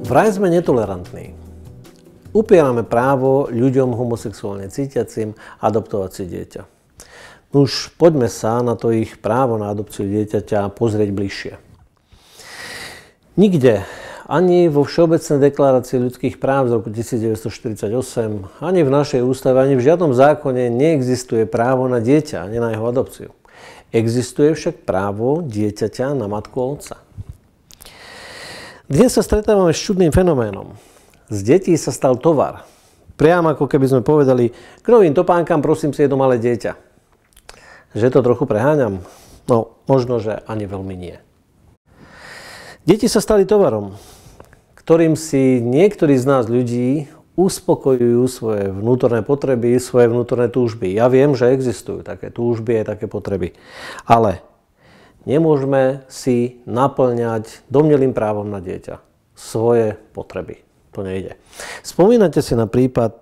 Vraj sme netolerantní. Upierame právo ľuďom homosexuálne cítiacim adoptovať si dieťa. Už poďme sa na to ich právo na adopciu dieťaťa pozrieť bližšie. Nikde, ani vo Všeobecnej deklarácii ľudských práv z roku 1948, ani v našej ústave, ani v žiadnom zákone neexistuje právo na dieťa, ani na jeho adopciu. Existuje však právo dieťaťa na matku a otca. Dnes sa stretávame s čudným fenoménom. Z detí sa stal tovar. Priam ako keby sme povedali, k novým topánkam prosím si jedno malé dieťa. Že to trochu preháňam? No, možno, že ani veľmi nie. Deti sa stali tovarom, ktorým si niektorí z nás ľudí uspokojujú svoje vnútorné potreby, svoje vnútorné túžby. Ja viem, že existujú také túžby a také potreby. Ale nemôžeme si naplňať domnelým právom na dieťa svoje potreby. To nejde. Spomínate si na prípad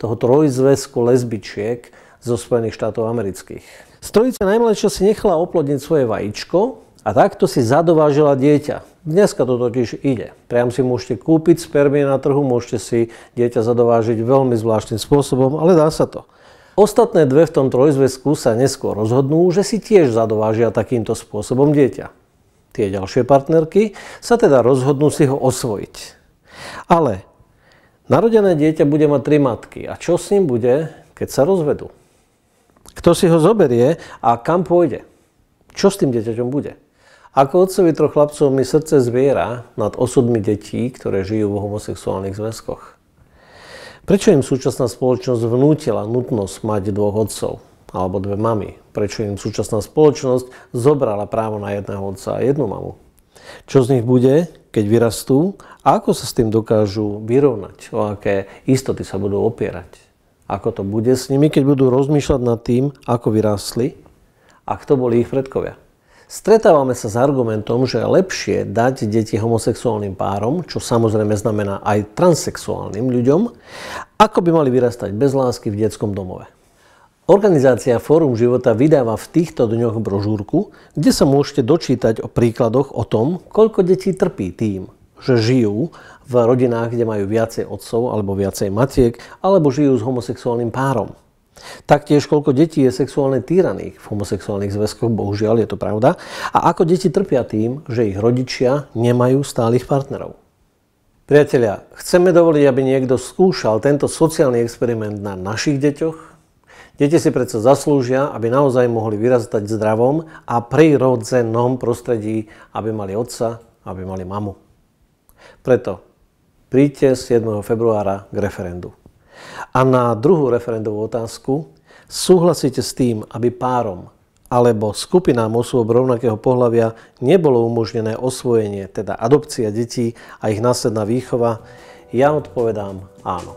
toho trojzväzku lesbičiek zo Spojených štátov amerických. Trojica najmladšia si nechala oplodniť svoje vajíčko a takto si zadovážila dieťa. Dneska to totiž ide. Priam si môžete kúpiť spermie na trhu, môžete si dieťa zadovážiť veľmi zvláštnym spôsobom, ale dá sa to. Ostatné dve v tom trojzväzku sa neskôr rozhodnú, že si tiež zadovážia takýmto spôsobom dieťa. Tie ďalšie partnerky sa teda rozhodnú si ho osvojiť. Ale narodené dieťa bude mať 3 matky. A čo s ním bude, keď sa rozvedú? Kto si ho zoberie a kam pôjde? Čo s tým dieťaťom bude? Ako otcovi 3 chlapcov mi srdce zviera nad osudmi detí, ktoré žijú v homosexuálnych zväzkoch. Prečo im súčasná spoločnosť vnútila nutnosť mať 2 otcov alebo 2 mamy? Prečo im súčasná spoločnosť zobrala právo na jedného otca a jednu mamu? Čo z nich bude, keď vyrastú a ako sa s tým dokážu vyrovnať? O aké istoty sa budú opierať? Ako to bude s nimi, keď budú rozmýšľať nad tým, ako vyrástli a kto boli ich predkovia? Stretávame sa s argumentom, že je lepšie dať deti homosexuálnym párom, čo samozrejme znamená aj transsexuálnym ľuďom, ako by mali vyrastať bez lásky v detskom domove. Organizácia Fórum života vydáva v týchto dňoch brožúrku, kde sa môžete dočítať o príkladoch o tom, koľko detí trpí tým, že žijú v rodinách, kde majú viacej otcov alebo viacej matiek, alebo žijú s homosexuálnym párom. Taktiež koľko detí je sexuálne týraných v homosexuálnych zväzkoch, bohužiaľ je to pravda, a ako deti trpia tým, že ich rodičia nemajú stálych partnerov. Priatelia, chceme dovoliť, aby niekto skúšal tento sociálny experiment na našich deťoch? Deti si predsa zaslúžia, aby naozaj mohli vyrastať v zdravom a prirodzenom prostredí, aby mali otca, aby mali mamu. Preto príďte 7. februára k referendu. A na druhú referendovú otázku, súhlasíte s tým, aby párom alebo skupinám osôb rovnakého pohlavia nebolo umožnené osvojenie, teda adopcia detí a ich následná výchova? Ja odpovedám áno.